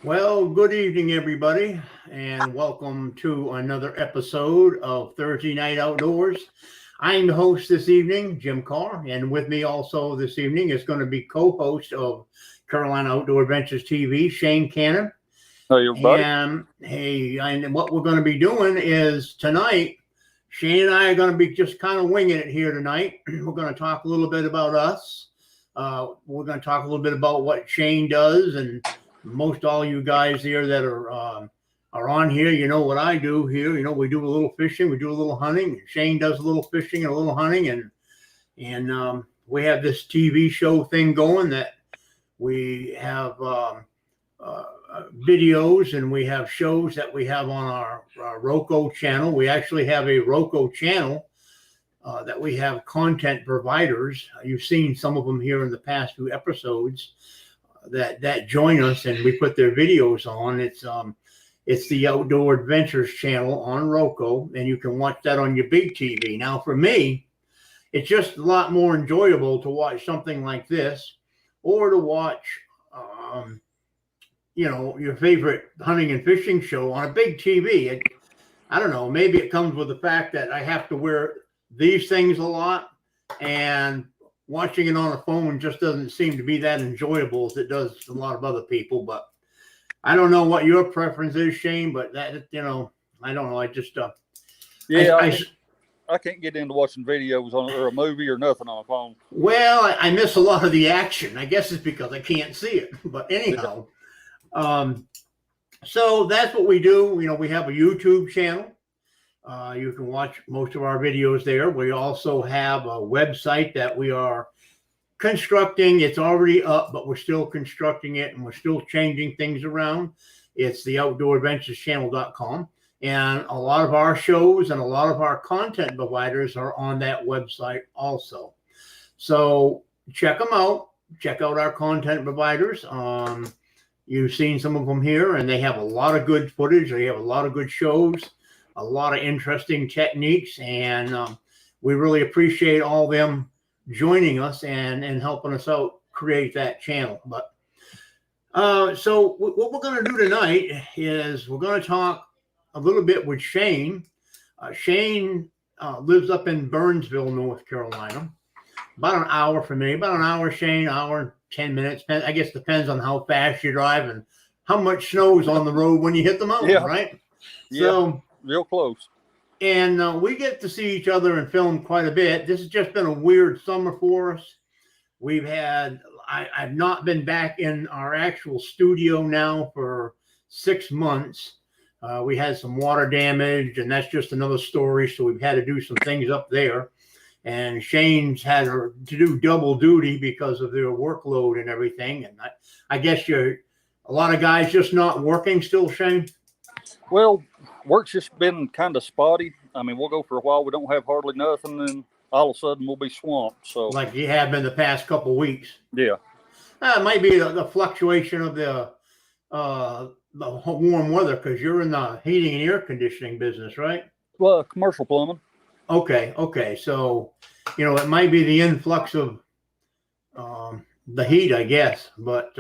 Well, good evening, everybody, and welcome to another episode of Thursday Night Outdoors. I'm the host this evening, Jim Carr, and with me also this evening is going to be co-host of Carolina Outdoor Adventures TV, Shane Cannon. Hey, everybody. And what we're going to be doing is tonight, Shane and I are going to be just kind of winging it here tonight. We're going to talk a little bit about us. We're going to talk a little bit about what Shane does, and most all you guys here that are on here, you know what I do here. You know, we do a little fishing, we do a little hunting. Shane does a little fishing and a little hunting, and we have this TV show thing going that we have videos, and we have shows that we have on our Roku channel. We actually have a Roku channel that we have content providers. You've seen some of them here in the past few episodes that join us, and we put their videos on. It's the Outdoor Adventures channel on Roku, and you can watch that on your big TV. Now, for me, it's just a lot more enjoyable to watch something like this, or to watch, your favorite hunting and fishing show on a big TV. I don't know, maybe it comes with the fact that I have to wear these things a lot, and watching it on a phone just doesn't seem to be that enjoyable as it does a lot of other people. But I don't know what your preference is, Shane, but that, I don't know. I just, I can't get into watching videos or a movie or nothing on a phone. Well, I miss a lot of the action. I guess it's because I can't see it. But anyhow, so that's what we do. You know, we have a YouTube channel. You can watch most of our videos there. We also have a website that we are constructing. It's already up, but we're still constructing it, and we're still changing things around. It's the outdooradventureschannel.com. And a lot of our shows and a lot of our content providers are on that website also. So check them out. Check out our content providers. You've seen some of them here, and they have a lot of good footage. They have a lot of good shows, a lot of interesting techniques, and we really appreciate all them joining us and helping us out create that channel. But so what we're going to do tonight is we're going to talk a little bit with Shane. Shane lives up in Burnsville, North Carolina, about an hour from me. About an hour, Shane, hour and 10 minutes. I guess depends on how fast you drive and how much snow is on the road when you hit the mountain, right? Yeah. So Real close. And we get to see each other and film quite a bit. This has just been a weird summer for us. I've not been back in our actual studio now for 6 months. We had some water damage, and that's just another story. So we've had to do some things up there. And Shane's had to do double duty because of their workload and everything. And I guess a lot of guys just not working still, Shane? Well, work's just been kind of spotty. I mean, we'll go for a while. We don't have hardly nothing, and all of a sudden we'll be swamped. So, like you have been the past couple of weeks. Yeah. It might be the fluctuation of the warm weather, because you're in the heating and air conditioning business, right? Well, commercial plumbing. Okay. So, it might be the influx of the heat, I guess. But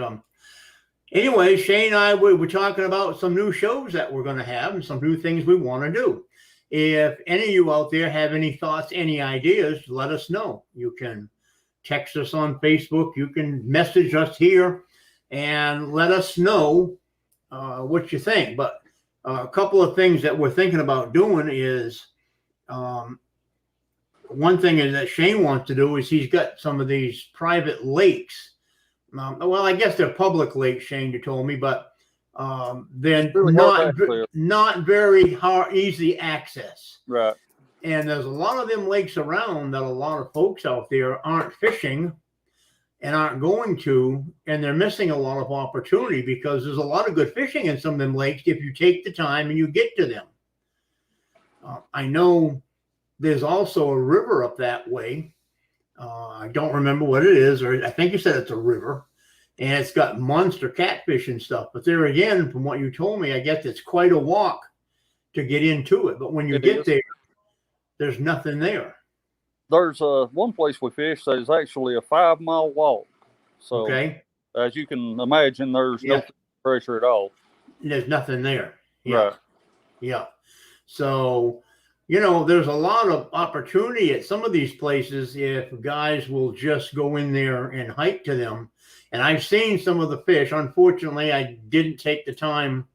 anyway, Shane and I were talking about some new shows that we're going to have and some new things we want to do. If any of you out there have any thoughts, any ideas, let us know. You can text us on Facebook. You can message us here and let us know what you think. But a couple of things that we're thinking about doing is one thing is that Shane wants to do is he's got some of these private lakes. Well, I guess they're public lakes, Shane, you told me, but they're really not very easy access. Right. And there's a lot of them lakes around that a lot of folks out there aren't fishing and aren't going to, and they're missing a lot of opportunity because there's a lot of good fishing in some of them lakes if you take the time and you get to them. I know there's also a river up that way. I don't remember what it is, or I think you said it's a river, and it's got monster catfish and stuff. But there again, from what you told me, I guess it's quite a walk to get into it. But when you get there, there's nothing there. There's one place we fish that is actually a 5-mile walk. So as you can imagine, there's no pressure at all. There's nothing there. Yeah. Right. Yeah. So, you know, there's a lot of opportunity at some of these places if guys will just go in there and hike to them. And I've seen some of the fish. Unfortunately, I didn't take the time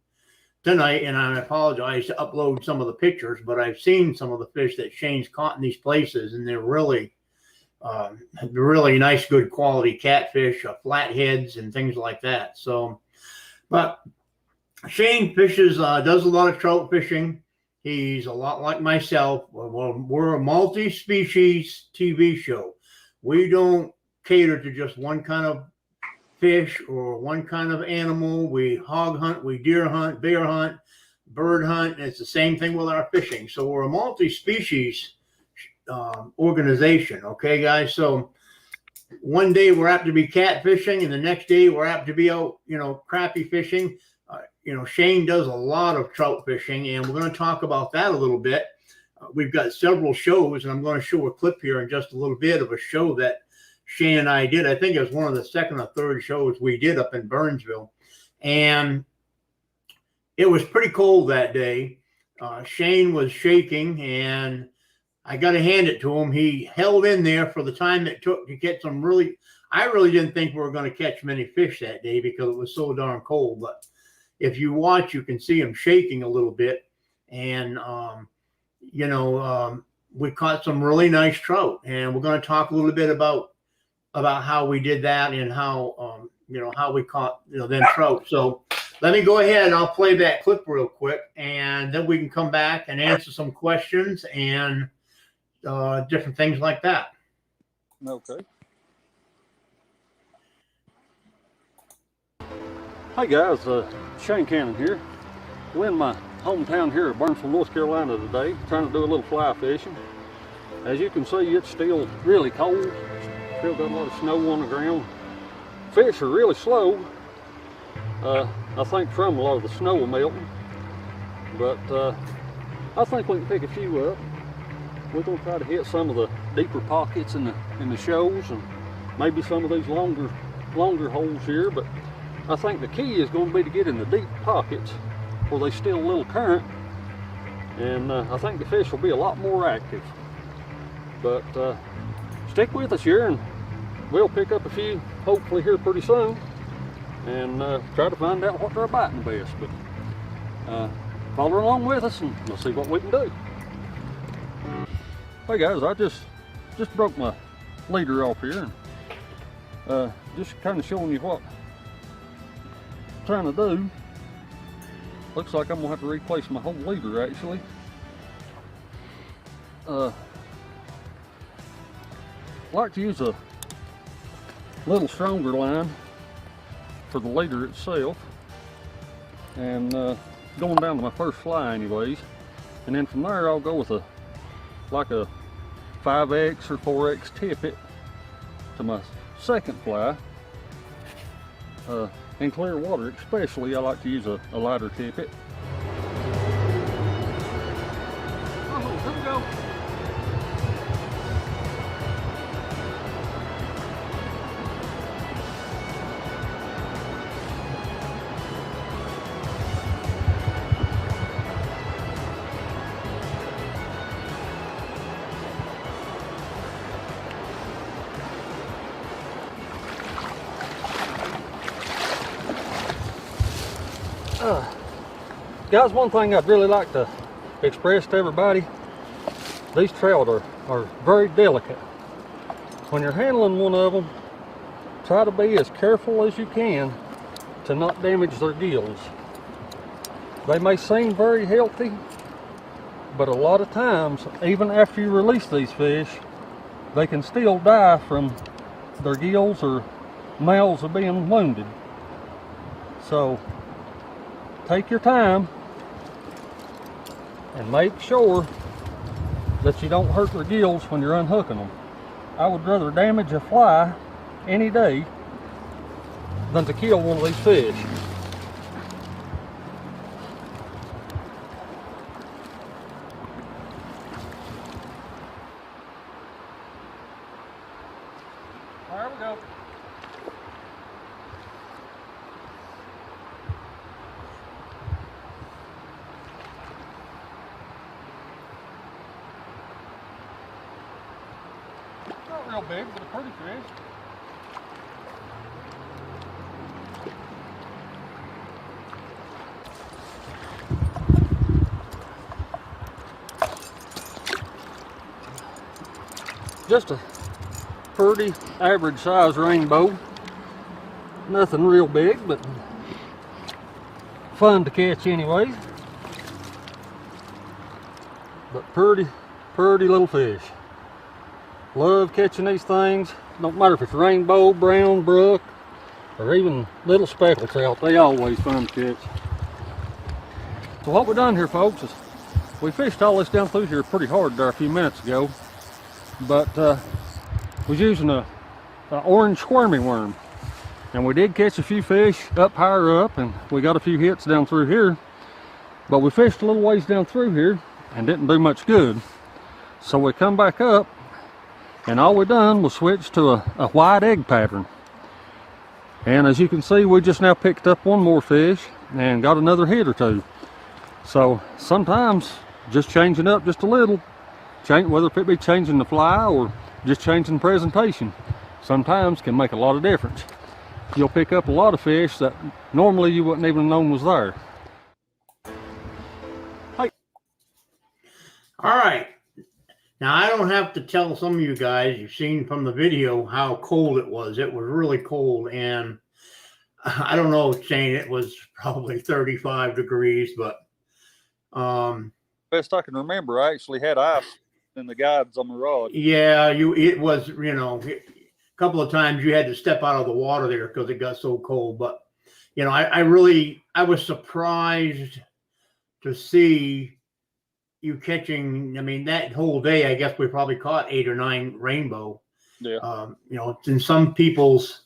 tonight, and I apologize to upload some of the pictures, but I've seen some of the fish that Shane's caught in these places, and they're really nice, good quality catfish, flatheads, and things like that. So, but Shane fishes, does a lot of trout fishing. He's a lot like myself. We're a multi-species TV show. We don't cater to just one kind of fish or one kind of animal. We hog hunt, we deer hunt, bear hunt, bird hunt, and it's the same thing with our fishing. So we're a multi-species organization, okay, guys? So one day we're apt to be catfishing, and the next day we're apt to be out, you know, crappie fishing. You know, Shane does a lot of trout fishing, and we're going to talk about that a little bit. We've got several shows, and I'm going to show a clip here in just a little bit of a show that Shane and I did. I think it was one of the second or third shows we did up in Burnsville. And it was pretty cold that day. Shane was shaking, and I got to hand it to him. He held in there for the time it took to get some I really didn't think we were going to catch many fish that day because it was so darn cold. But if you watch, you can see him shaking a little bit. And, you know, we caught some really nice trout. And we're going to talk a little bit about how we did that and how, you know, how we caught, you know, them trout. So let me go ahead and I'll play that clip real quick. And then we can come back and answer some questions and different things like that. Okay. Hi guys, Shane Cannon here. We're in my hometown here at Burnsville, North Carolina today, trying to do a little fly fishing. As you can see, it's still really cold. Still got a lot of snow on the ground. Fish are really slow. I think from a lot of the snow melting. But I think we can pick a few up. We're going to try to hit some of the deeper pockets in the shoals and maybe some of these longer holes here. But I think the key is going to be to get in the deep pockets where there's still a little current, and I think the fish will be a lot more active. But stick with us here and we'll pick up a few hopefully here pretty soon and try to find out what they're biting best. But follow along with us and we'll see what we can do. Hey guys, I just broke my leader off here and just kind of showing you what trying to do. Looks like I'm gonna have to replace my whole leader actually. Like to use a little stronger line for the leader itself, and going down to my first fly anyways, and then from there I'll go with like a 5X or 4X tippet to my second fly. In clear water especially, I like to use a lighter tippet. Oh, here we go. Guys, one thing I'd really like to express to everybody, these trout are very delicate. When you're handling one of them, try to be as careful as you can to not damage their gills. They may seem very healthy, but a lot of times, even after you release these fish, they can still die from their gills or mouths of being wounded. So take your time and make sure that you don't hurt their gills when you're unhooking them. I would rather damage a fly any day than to kill one of these fish. There we go. real big, but a pretty fish. Just a pretty average size rainbow. Nothing real big, but fun to catch anyways. But pretty little fish. Love catching these things. Don't matter if it's rainbow, brown, brook, or even little speckled trout. They always fun to catch. So what we done here, folks, is we fished all this down through here pretty hard there a few minutes ago. But was using a orange squirmy worm, and we did catch a few fish up higher up, and we got a few hits down through here. But we fished a little ways down through here and didn't do much good. So we come back up, and all we done was switch to a white egg pattern. And as you can see, we just now picked up one more fish and got another hit or two. So sometimes just changing up just a little, whether it be changing the fly or just changing presentation, sometimes can make a lot of difference. You'll pick up a lot of fish that normally you wouldn't even have known was there. Hey. All right. Now, I don't have to tell some of you guys, you've seen from the video how cold it was. It was really cold, and I don't know, Shane, it was probably 35 degrees, but best I can remember, I actually had ice in the guides on the rod. Yeah, it was, you know, a couple of times you had to step out of the water there because it got so cold. But, you know, I was surprised to see you catching. I mean, that whole day, I guess we probably caught 8 or 9 rainbow. Yeah. You know, in some people's,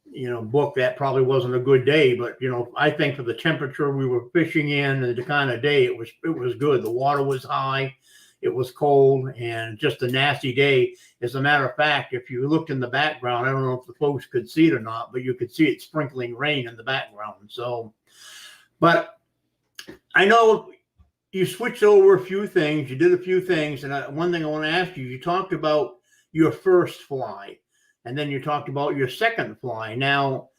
you know, book, that probably wasn't a good day. But, you know, I think for the temperature we were fishing in and the kind of day, it was good. The water was high. It was cold and just a nasty day. As a matter of fact, if you looked in the background, I don't know if the folks could see it or not, but you could see it sprinkling rain in the background. So, but I know you switched over a few things. You did a few things. And one thing I want to ask you, you talked about your first fly, and then you talked about your second fly. Now,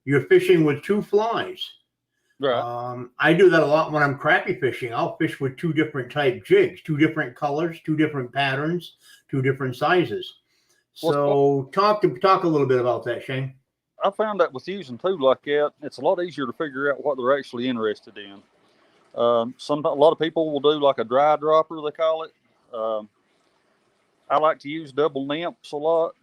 you're fishing with 2 flies. Right. I do that a lot when I'm crappie fishing. I'll fish with 2 different type jigs, 2 different colors, 2 different patterns, 2 different sizes. So talk a little bit about that, Shane. I found that with using 2 like that, it's a lot easier to figure out what they're actually interested in. A lot of people will do like a dry dropper, they call it. I like to use double nymphs a lot.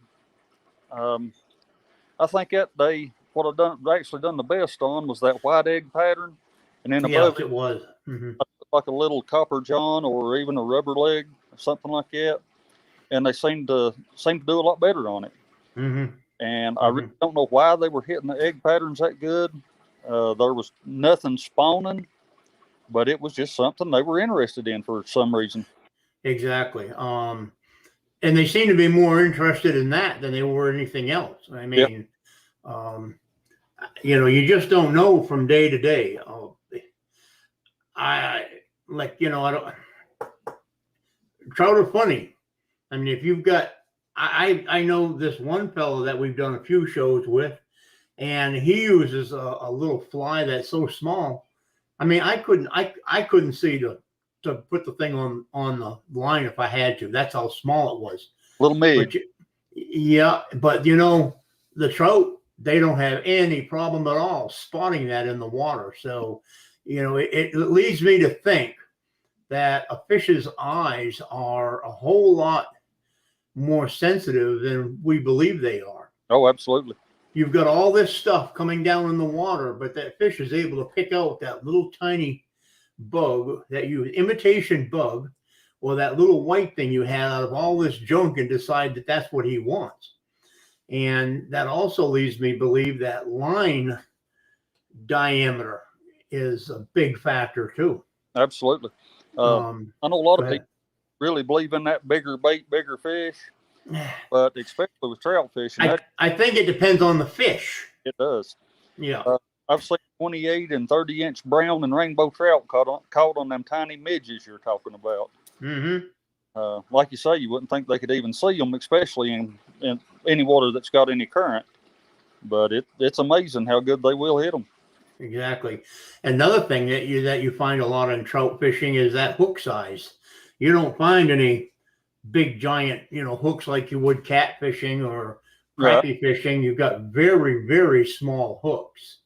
I think that day, what I actually done the best on was that white egg pattern, and then above it was like a little copper john or even a rubber leg or something like that, and they seemed to do a lot better on it. And I really don't know why they were hitting the egg patterns that good. There was nothing spawning, but it was just something they were interested in for some reason. Exactly. And they seem to be more interested in that than they were anything else. I mean, you know, you just don't know from day to day. I don't. Trout are funny. I mean, if you've got, I know this one fellow that we've done a few shows with, and he uses a little fly that's so small. I mean, I couldn't see to put the thing on the line if I had to. That's how small it was. Little me. Yeah, but you know, the trout, they don't have any problem at all spotting that in the water. So, you know, it leads me to think that a fish's eyes are a whole lot more sensitive than we believe they are. Oh, absolutely. You've got all this stuff coming down in the water, but that fish is able to pick out that little tiny bug, imitation bug, or that little white thing you had out of all this junk, and decide that that's what he wants. And that also leads me to believe that line diameter is a big factor too. Absolutely. I know a lot of people really believe in that bigger bait, bigger fish, but especially with trout fishing. I think it depends on the fish. It does. Yeah. I've seen 28 and 30-inch brown and rainbow trout caught on them tiny midges you're talking about. Like you say, you wouldn't think they could even see them, especially in in any water that's got any current. But it's amazing how good they will hit them. Exactly. Another thing that you find a lot in trout fishing is that hook size. You don't find any big giant, hooks like you would catfishing or crappie fishing. You've got very, very small hooks.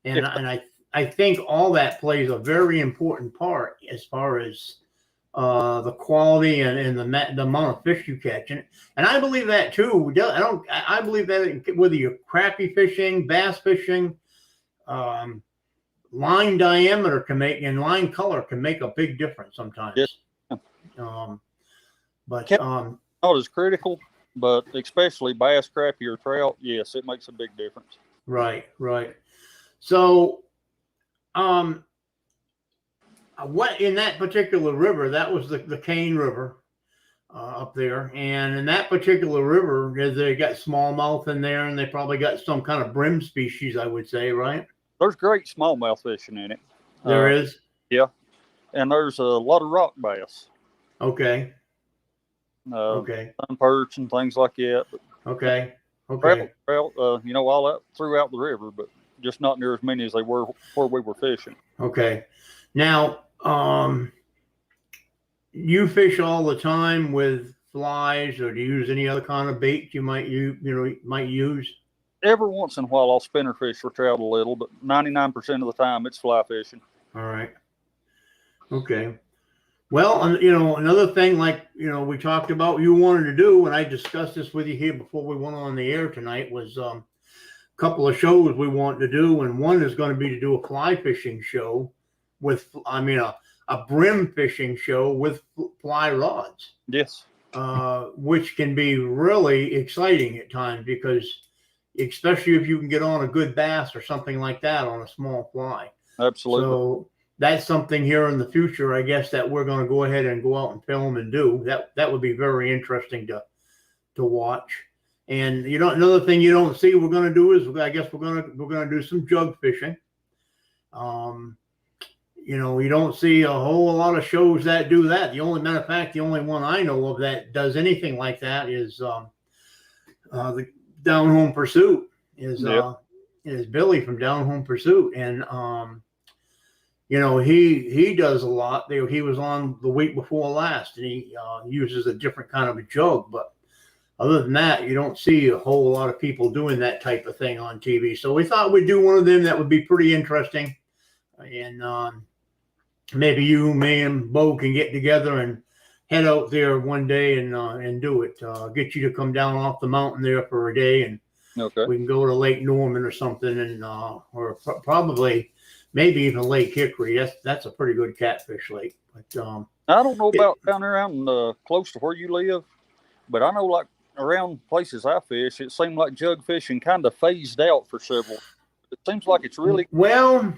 And I think all that plays a very important part as far as the quality and the amount of fish you catch. And I believe that too. I believe that whether you're crappie fishing, bass fishing, line diameter and line color can make a big difference sometimes. Yes. But not as critical, but especially bass, crappie, or trout, yes, it makes a big difference. Right. So, what in that particular river? That was the Cane River up there, and in that particular river, they got smallmouth in there, and they probably got some kind of brim species, I would say, right? There's great smallmouth fishing in it. There is? Yeah. And there's a lot of rock bass. Okay. Sun perch and things like that. Okay. Trout, all out throughout the river, but just not near as many as they were where we were fishing. Okay. Now, you fish all the time with flies, or do you use any other kind of bait you might use? Every once in a while, I'll spinner fish for trout a little, but 99% of the time, it's fly fishing. All right. Okay. Well, another thing, we talked about you wanted to do, and I discussed this with you here before we went on the air tonight, was a couple of shows we want to do, and one is going to be to do a fly fishing show a brim fishing show with fly rods. Yes. Which can be really exciting at times, because especially if you can get on a good bass or something like that on a small fly. Absolutely. So that's something here in the future, I guess, that we're going to go ahead and go out and film and do. That would be very interesting to watch. And another thing you don't see we're going to do is, I guess, we're going to do some jug fishing. You don't see a whole lot of shows that do that. The only one I know of that does anything like that is the Down Home Pursuit is Billy from Down Home Pursuit, and he does a lot. He was on the week before last, and he uses a different kind of a jug. But other than that, you don't see a whole lot of people doing that type of thing on TV. So we thought we'd do one of them that would be pretty interesting, and maybe you, me, and Bo can get together and head out there one day and do it. Get you to come down off the mountain there for a day, and we can go to Lake Norman or something, and or probably maybe even Lake Hickory. That's a pretty good catfish lake. But I don't know about down there out close to where you live, but I know like around places I fish, it seemed like jug fishing kind of phased out for several. It seems like it's really well.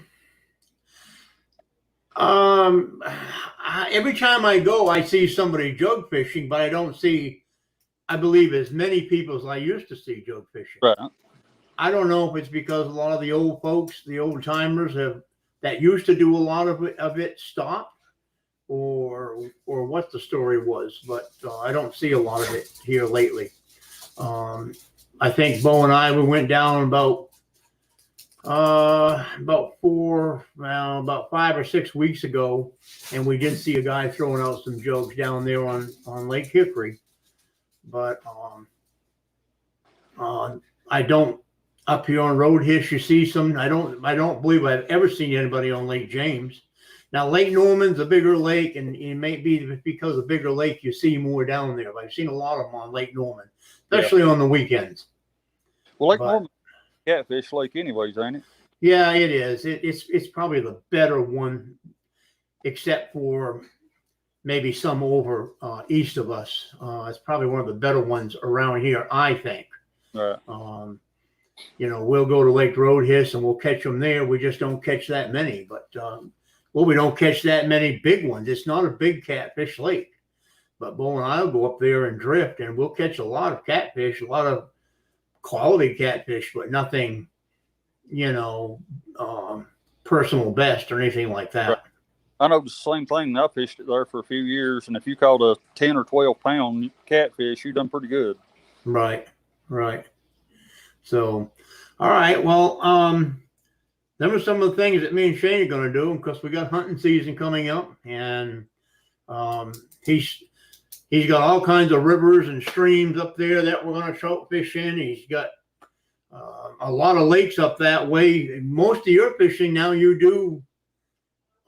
Every time I go, I see somebody jug fishing, but I don't see, I believe, as many people as I used to see jug fishing. Right. I don't know if it's because a lot of the old folks, the old timers that used to do a lot of it stopped, or what the story was, but I don't see a lot of it here lately. I think Bo and I, we went down about 5 or 6 weeks ago, and we did see a guy throwing out some jugs down there on Lake Hickory. But I don't, up here on Road Hiss, you see some. I don't believe I've ever seen anybody on Lake James. Now Lake Norman's a bigger lake, and it may be because of bigger lake you see more down there. But I've seen a lot of them on Lake Norman, especially on the weekends. Well, Lake Norman, catfish lake anyways, ain't it? Yeah, it is. It's probably the better one, except for maybe some over east of us. It's probably one of the better ones around here, I think. Right. We'll go to Lake Road Hiss and we'll catch them there. We just don't catch that many. But we don't catch that many big ones. It's not a big catfish lake. But Bo and I will go up there and drift, and we'll catch a lot of catfish, a lot of quality catfish, but nothing, personal best or anything like that. Right. I know the same thing. I fished it there for a few years, and if you caught a 10 or 12 pound catfish, you done pretty good. Right. Right. So, all right. Well, them are some of the things that me and Shane are going to do because we got hunting season coming up, and um, he's got all kinds of rivers and streams up there that we're going to trout fish in. He's got a lot of lakes up that way. Most of your fishing now you do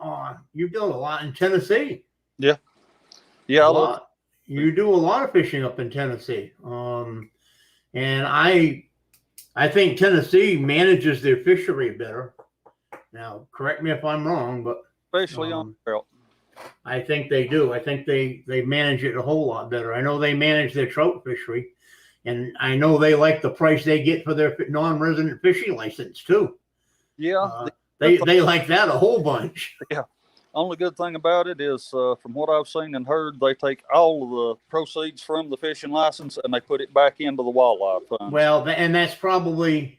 a lot in Tennessee. Yeah, yeah, a lot. You do a lot of fishing up in Tennessee, and I think Tennessee manages their fishery better. Now, correct me if I'm wrong, but especially on trout. I think they do. I think they manage it a whole lot better. I know they manage their trout fishery, and I know they like the price they get for their non-resident fishing license too. Yeah, they like that a whole bunch. Yeah. Only good thing about it is, from what I've seen and heard, they take all of the proceeds from the fishing license and they put it back into the wildlife fund. Well, and that's probably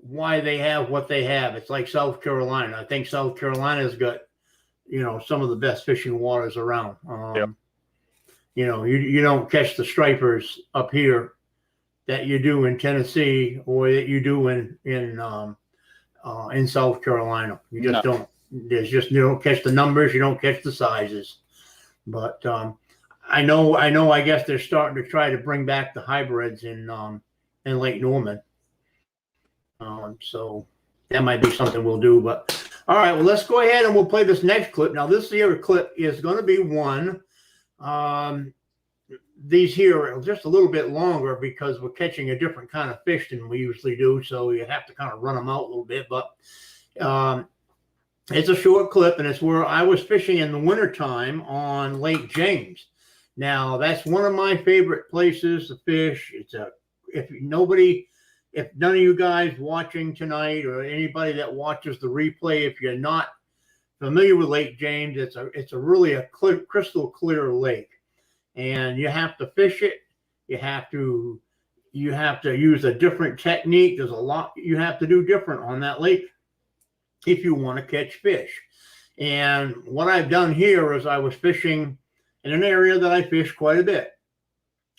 why they have what they have. It's like South Carolina. I think South Carolina's got, some of the best fishing waters around. Yep. You don't catch the stripers up here that you do in Tennessee or that you do in South Carolina. You just don't. You don't catch the numbers, you don't catch the sizes. But I know. I guess they're starting to try to bring back the hybrids in Lake Norman. So that might be something we'll do. But all right, well, let's go ahead and we'll play this next clip. Now, this here clip is going to be one. These here are just a little bit longer because we're catching a different kind of fish than we usually do. So you have to kind of run them out a little bit. But it's a short clip, and it's where I was fishing in the wintertime on Lake James. Now, that's one of my favorite places to fish. If none of you guys watching tonight or anybody that watches the replay, if you're not familiar with Lake James, it's really a crystal clear lake, and you have to fish it. You have to use a different technique. There's a lot you have to do different on that lake if you want to catch fish. And what I've done here is I was fishing in an area that I fish quite a bit,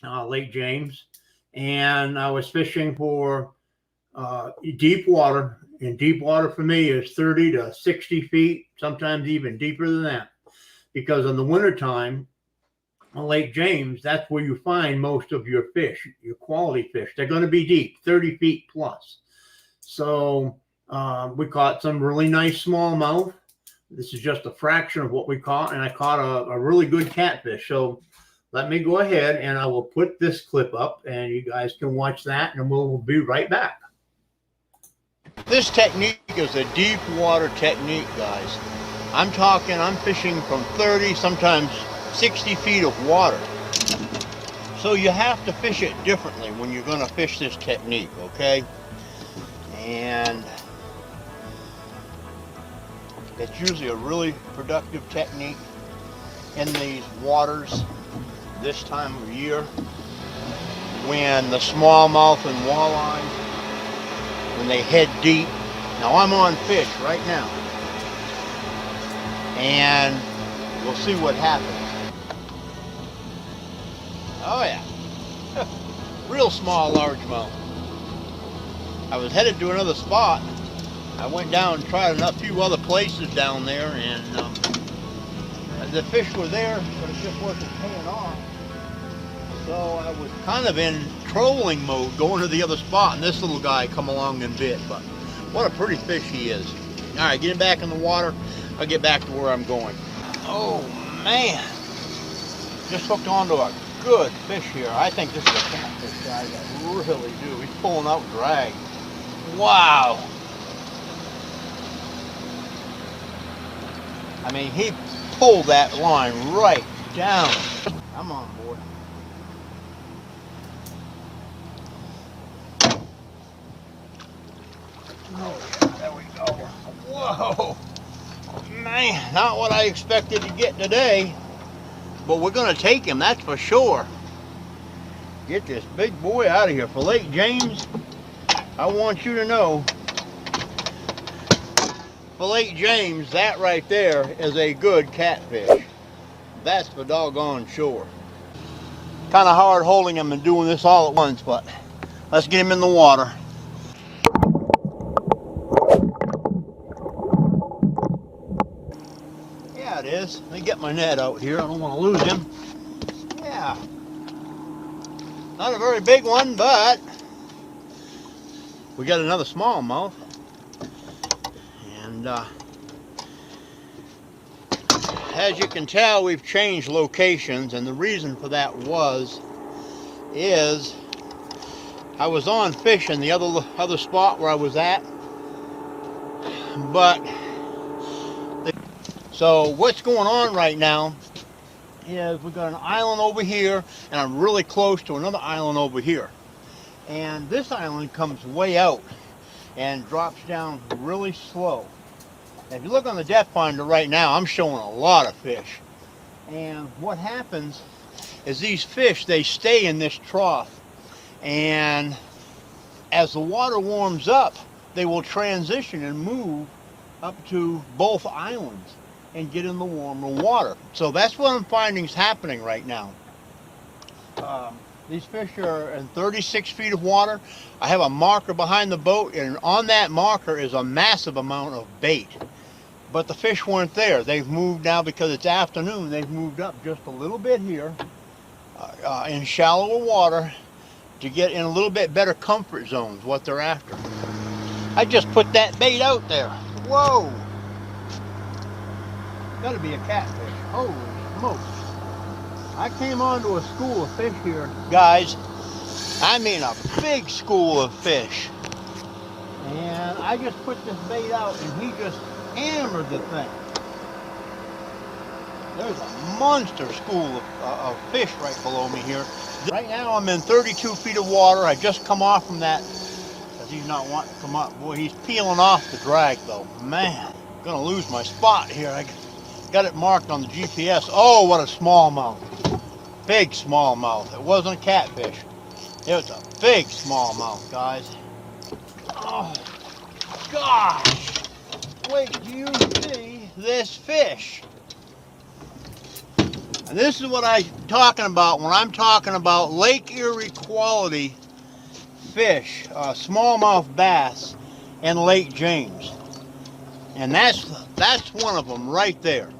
Lake James, and I was fishing for deep water. And deep water for me is 30 to 60 feet, sometimes even deeper than that, because in the wintertime on Lake James, that's where you find most of your fish, your quality fish. They're going to be deep, 30 feet plus. So we caught some really nice smallmouth. This is just a fraction of what we caught, and I caught a really good catfish. So let me go ahead and I will put this clip up, and you guys can watch that, and we'll be right back. This technique is a deep water technique, guys. I'm fishing from 30, sometimes 60 feet of water. So you have to fish it differently when you're going to fish this technique, okay? And it's usually a really productive technique in these waters this time of year when the smallmouth and walleye, when they head deep. Now I'm on fish right now, and we'll see what happens. Oh yeah, real small largemouth. I was headed to another spot. I went down and tried a few other places down there, and the fish were there, but it just wasn't paying off. So I was kind of in trolling mode, going to the other spot, and this little guy come along and bit. But what a pretty fish he is. All right, get him back in the water. I'll get back to where I'm going. Oh man, just hooked onto a good fish here. I think this is a catfish, guys. I really do. He's pulling out drag. Wow. I mean, he pulled that line right down. Come on, boy. Oh, yeah, there we go. Whoa. Man, not what I expected to get today. But we're going to take him, that's for sure. Get this big boy out of here. For Lake James, I want you to know, for Lake James, that right there is a good catfish. That's for doggone sure. Kind of hard holding him and doing this all at once, but Let's get him in the water. Yeah, it is. Let me get my net out here. I don't want to lose him. Yeah. Not a very big one, but we got another smallmouth. And as you can tell, we've changed locations, and the reason for that is I was on fishing the other spot where I was at, but so what's going on right now is we've got an island over here, and I'm really close to another island over here, and this island comes way out and drops down really slow. If you look on the depth finder right now, I'm showing a lot of fish. And what happens is these fish, they stay in this trough. And as the water warms up, they will transition and move up to both islands and get in the warmer water. So that's what I'm finding is happening right now. These fish are in 36 feet of water. I have a marker behind the boat, and on that marker is a massive amount of bait. But the fish weren't there. They've moved now because it's afternoon. They've moved up just a little bit here in shallower water to get in a little bit better comfort zones, what they're after. I just put that bait out there. Whoa! Gotta be a catfish. Holy smokes. I came onto a school of fish here, guys. I mean a big school of fish. And I just put this bait out and he just hammered the thing. There's a monster school of fish right below me here. Right now I'm in 32 feet of water. I just come off from that because he's not wanting to come up. Boy, he's peeling off the drag though. Man, I'm gonna lose my spot here. I got it marked on the GPS. Oh, what a smallmouth. Big smallmouth. It wasn't a catfish. It was a big smallmouth, guys. Oh, gosh. Wait, do you see this fish? And this is what I'm talking about when I'm talking about Lake Erie quality fish, smallmouth bass in Lake James. And that's one of them right there.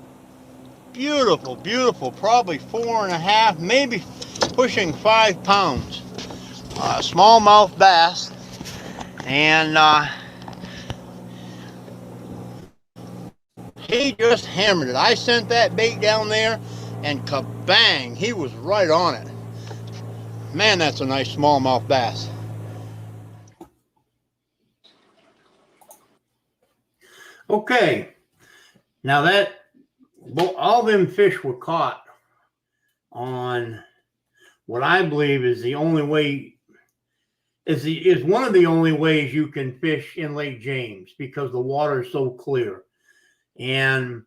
Beautiful, beautiful, probably 4.5, maybe pushing 5 pounds. Smallmouth bass. And he just hammered it. I sent that bait down there and kabang, he was right on it. Man, that's a nice smallmouth bass. Okay, now that all them fish were caught on what I believe is the only way, is one of the only ways you can fish in Lake James because the water is so clear. And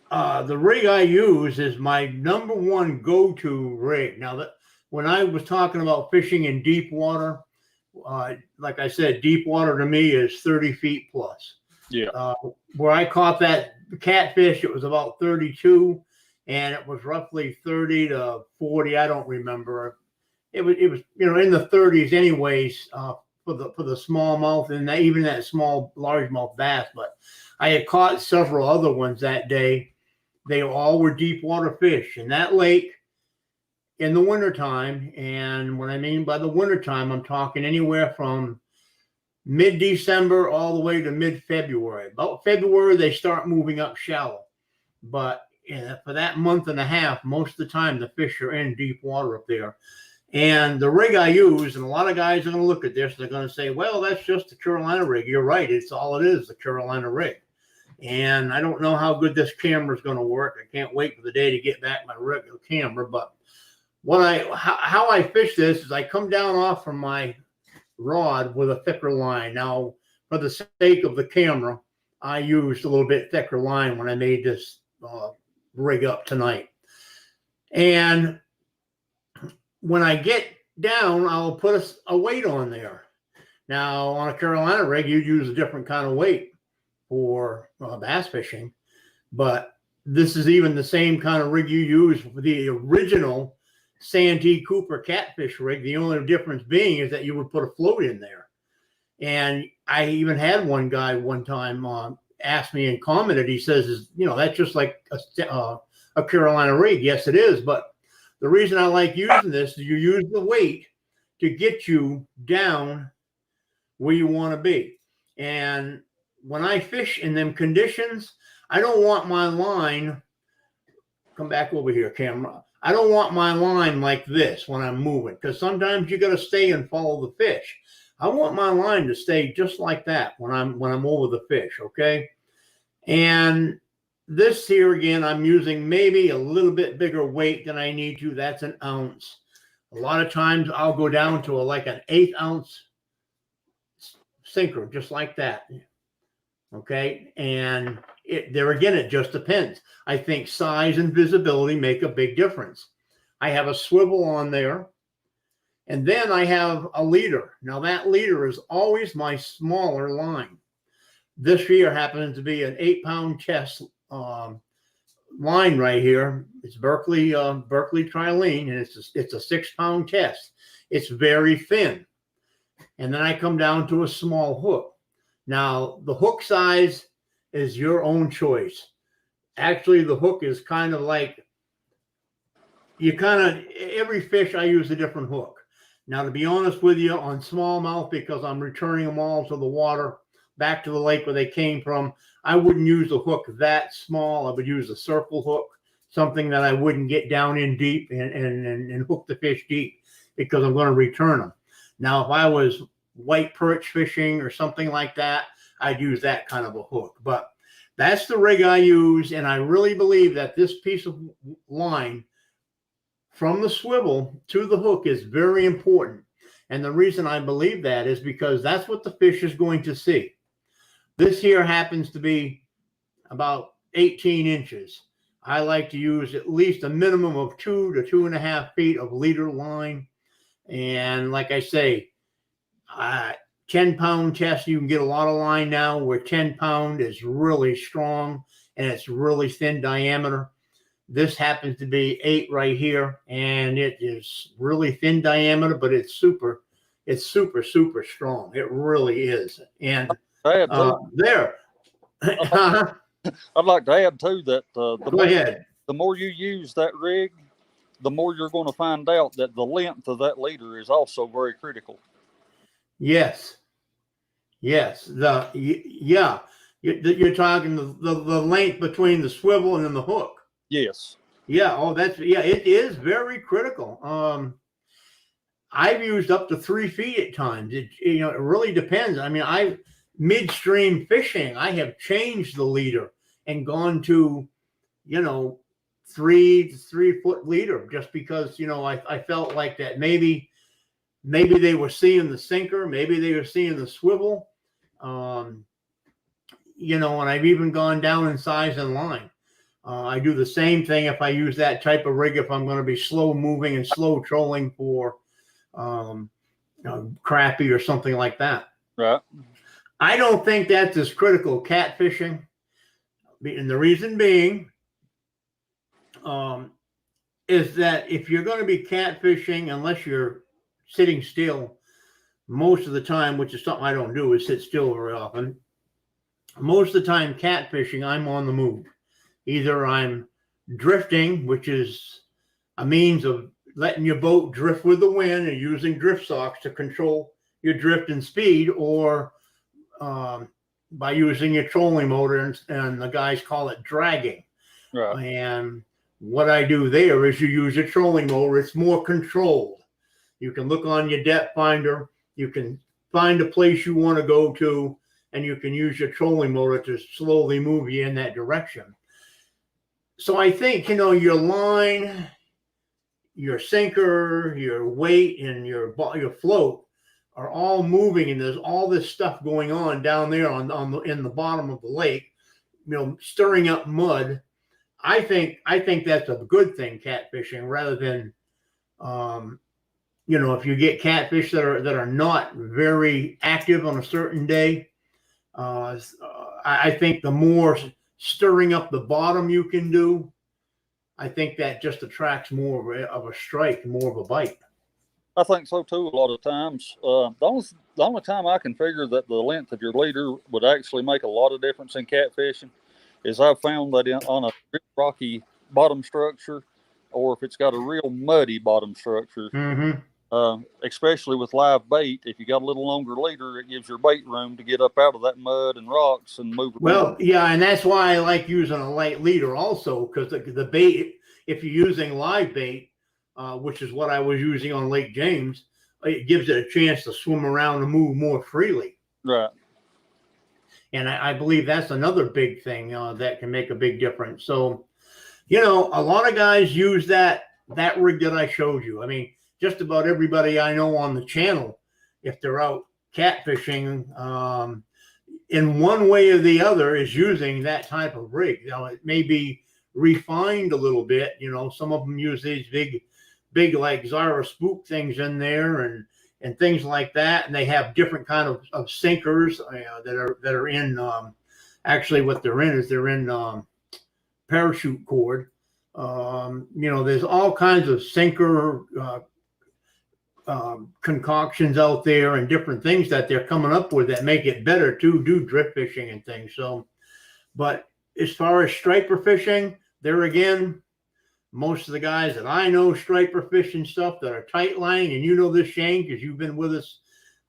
the rig I use is my number one go-to rig. Now, that when I was talking about fishing in deep water, like I said, deep water to me is 30 feet plus. Yeah. Where I caught that catfish, it was about 32, and it was roughly 30 to 40. I don't remember. It was in the 30s anyways for the smallmouth and even that small largemouth bass. But I had caught several other ones that day. They all were deep water fish in that lake in the wintertime. And what I mean by the wintertime, I'm talking anywhere from mid-December all the way to mid-February. About February, they start moving up shallow. But for that month and a half, most of the time, the fish are in deep water up there. And the rig I use, and a lot of guys are going to look at this, they're going to say, well, that's just the Carolina rig. You're right. It's all it is, the Carolina rig. And I don't know how good this camera is going to work. I can't wait for the day to get back my regular camera. But how I fish this is I come down off from my rod with a thicker line. Now, for the sake of the camera, I used a little bit thicker line when I made this rig up tonight. And when I get down, I'll put a weight on there. Now, on a Carolina rig, you'd use a different kind of weight for bass fishing, but this is even the same kind of rig you use for the original Santee Cooper catfish rig. The only difference being is that you would put a float in there. And I even had one guy one time ask me and commented, he says, that's just like a Carolina rig. Yes, it is. But the reason I like using this is you use the weight to get you down where you want to be. And when I fish in them conditions, I don't want my line, come back over here, camera. I don't want my line like this when I'm moving, because sometimes you got to stay and follow the fish. I want my line to stay just like that when I'm over the fish, okay? And this here again, I'm using maybe a little bit bigger weight than I need to. That's an ounce. A lot of times I'll go down to like an 1/8 ounce sinker, just like that. Okay, and there again, it just depends. I think size and visibility make a big difference. I have a swivel on there, and then I have a leader. Now that leader is always my smaller line. This here happens to be an 8-pound chest line right here. It's Berkeley Trilene, and it's a 6-pound test. It's very thin. And then I come down to a small hook. Now, the hook size is your own choice. Actually, the hook is kind of like, every fish I use a different hook. Now, to be honest with you, on smallmouth, because I'm returning them all to the water, back to the lake where they came from, I wouldn't use a hook that small. I would use a circle hook, something that I wouldn't get down in deep and hook the fish deep, because I'm going to return them. Now, if I was white perch fishing or something like that, I'd use that kind of a hook. But that's the rig I use, and I really believe that this piece of line from the swivel to the hook is very important. And the reason I believe that is because that's what the fish is going to see. This here happens to be about 18 inches. I like to use at least a minimum of 2 to 2.5 feet of leader line. And like I say, 10-pound test, you can get a lot of line now where 10-pound is really strong and it's really thin diameter. This happens to be 8 right here, and it is really thin diameter, but it's super strong. It really is. And there. I'd like to add too that Go ahead. The more you use that rig, the more you're going to find out that the length of that leader is also very critical. Yes. You're talking the length between the swivel and then the hook. Yes. Yeah. Oh, it is very critical. I've used up to 3 feet at times. It really depends. I mean, midstream fishing, I have changed the leader and gone to, 3-4 leader, just because, I felt like that maybe they were seeing the sinker, maybe they were seeing the swivel, and I've even gone down in size and line. I do the same thing if I use that type of rig, if I'm going to be slow moving and slow trolling for crappie or something like that. Right. I don't think that's as critical catfishing. And the reason being is that if you're going to be catfishing, unless you're sitting still most of the time, which is something I don't do, is sit still very often. Most of the time catfishing, I'm on the move. Either I'm drifting, which is a means of letting your boat drift with the wind and using drift socks to control your drift and speed, or by using your trolling motor, and the guys call it dragging. Right. And what I do there is you use your trolling motor. It's more controlled. You can look on your depth finder. You can find a place you want to go to, and you can use your trolling motor to slowly move you in that direction. So I think, your line, your sinker, your weight, and your float are all moving, and there's all this stuff going on down there in the bottom of the lake, stirring up mud. I think that's a good thing, catfishing, rather than, if you get catfish that are not very active on a certain day. I think the more stirring up the bottom you can do, I think that just attracts more of a strike, more of a bite. I think so too. A lot of times, the only time I can figure that the length of your leader would actually make a lot of difference in catfishing is I've found that on a rocky bottom structure, or if it's got a real muddy bottom structure, especially with live bait, if you got a little longer leader, it gives your bait room to get up out of that mud and rocks and move around. Well, yeah, and that's why I like using a light leader also, because the bait, if you're using live bait, which is what I was using on Lake James, it gives it a chance to swim around and move more freely. Right. And I believe that's another big thing that can make a big difference. So, you know, a lot of guys use that rig that I showed you. I mean, just about everybody I know on the channel, if they're out catfishing, in one way or the other, is using that type of rig. Now, it may be refined a little bit. You know, some of them use these big like Zara spook things in there and things like that, and they have different kind of sinkers that are in. Actually, what they're in is they're in parachute cord. You know, there's all kinds of sinker concoctions out there and different things that they're coming up with that make it better to do drift fishing and things. So, but as far as striper fishing, there again, most of the guys that I know striper fishing stuff that are tight line, and you know this, Shane, because you've been with us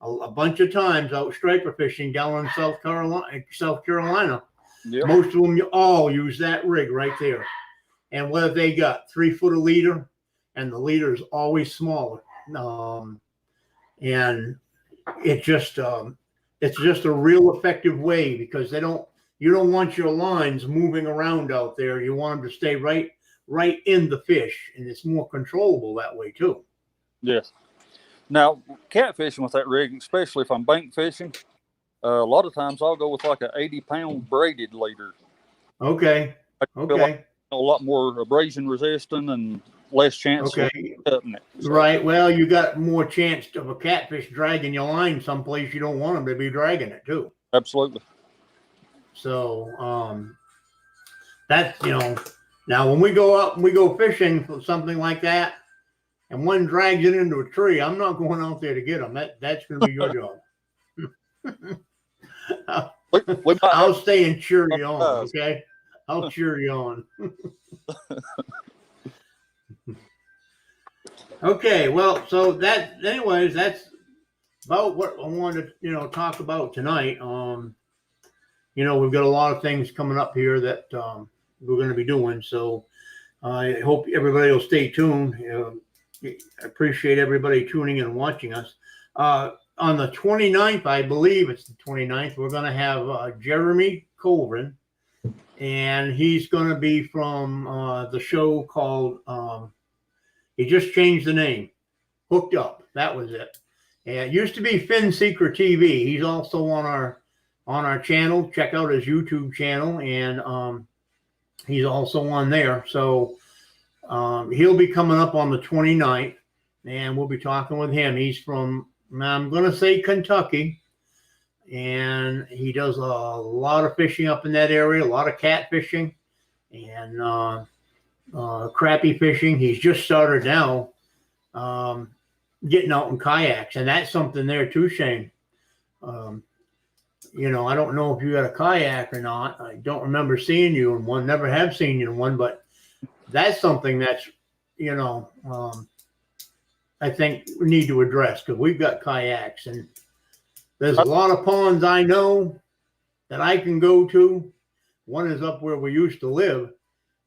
a bunch of times out striper fishing down in South Carolina. Yep. Most of them all use that rig right there. And whether they got 3 foot of leader, and the leader is always smaller. And it's just a real effective way, because you don't want your lines moving around out there. You want them to stay right in the fish, and it's more controllable that way too. Yes. Now, catfishing with that rig, especially if I'm bank fishing, a lot of times I'll go with like an 80-pound braided leader. Okay. Like a lot more abrasion resistant and less chance of cutting it. So. Right. Well, you got more chance of a catfish dragging your line someplace you don't want them to be dragging it too. Absolutely. So that's, you know, now when we go up and we go fishing for something like that, and one drags it into a tree, I'm not going out there to get them. That's going to be your job. I'll stay and cheer you on. Okay, I'll cheer you on. Okay, well, so anyways, that's about what I wanted to, you know, talk about tonight. You know, we've got a lot of things coming up here that we're going to be doing. So I hope everybody will stay tuned. I appreciate everybody tuning in and watching us. On the 29th, I believe it's the 29th, we're going to have Jeremy Colvin, and he's going to be from the show called, he just changed the name, Hooked Up. That was it. And it used to be Fin Seeker TV. He's also on our channel. Check out his YouTube channel, and he's also on there. So he'll be coming up on the 29th, and we'll be talking with him. He's from, I'm going to say, Kentucky, and he does a lot of fishing up in that area, a lot of catfishing and crappie fishing. He's just started now getting out in kayaks, and that's something there too, Shane. You know, I don't know if you got a kayak or not. I don't remember seeing you in one, never have seen you in one, but that's something that's, you know, I think we need to address, because we've got kayaks, and there's a lot of ponds I know that I can go to. One is up where we used to live,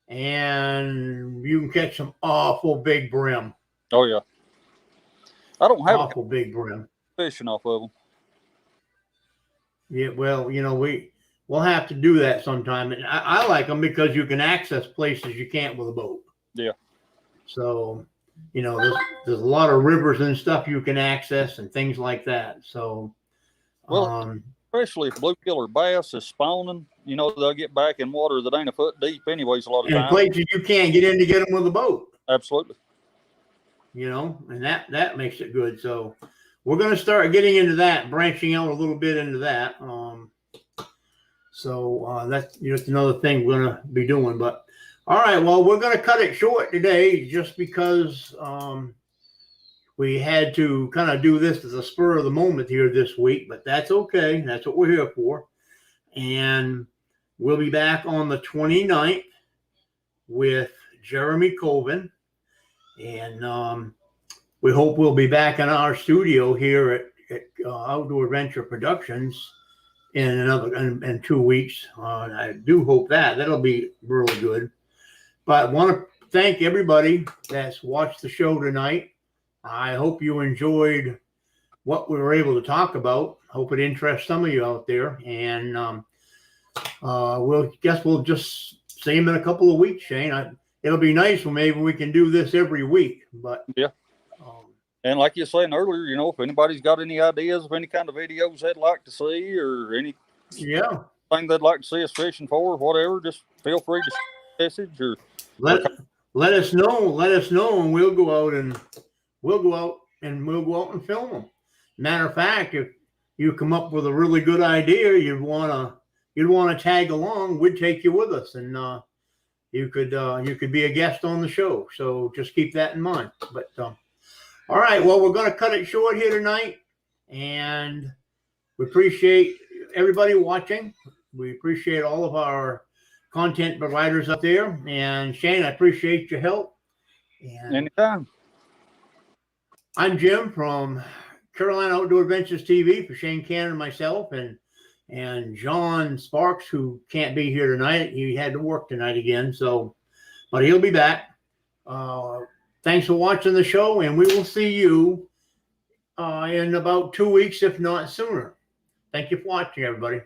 and you can catch some awful big brim. Oh, yeah. I don't have awful big brim fishing off of them. Yeah, well, you know, we'll have to do that sometime. And I like them because you can access places you can't with a boat. Yeah. So, you know, there's a lot of rivers and stuff you can access and things like that. So, well, especially if bluegill or bass is spawning, you know, they'll get back in water that ain't a foot deep anyways a lot of times. And places you can't get in to get them with a boat. Absolutely. You know, and that makes it good. So we're going to start getting into that, branching out a little bit into that. So that's just another thing we're going to be doing. But All right, well, we're going to cut it short today just because we had to kind of do this as a spur of the moment here this week, but that's okay. That's what we're here for. And we'll be back on the 29th with Jeremy Colvin. And we hope we'll be back in our studio here at Outdoor Adventure Productions in 2 weeks. I do hope that'll be really good. But I want to thank everybody that's watched the show tonight. I hope you enjoyed what we were able to talk about. Hope it interests some of you out there. And we'll just see them in a couple of weeks, Shane. It'll be nice when maybe we can do this every week. But yeah. And like you were saying earlier, if anybody's got any ideas of any kind of videos they'd like to see or anything they'd like to see us fishing for or whatever, just feel free to message or let us know, and we'll go out and film them. Matter of fact, if you come up with a really good idea, you'd want to tag along, we'd take you with us, and you could be a guest on the show. So just keep that in mind. But all right, well, we're going to cut it short here tonight, and we appreciate everybody watching. We appreciate all of our content providers up there. And Shane, I appreciate your help. And anytime. I'm Jim from Carolina Outdoor Adventures TV for Shane Cannon and myself, and John Sparks, who can't be here tonight. He had to work tonight again, but he'll be back. Thanks for watching the show, and we will see you in about 2 weeks, if not sooner. Thank you for watching, everybody.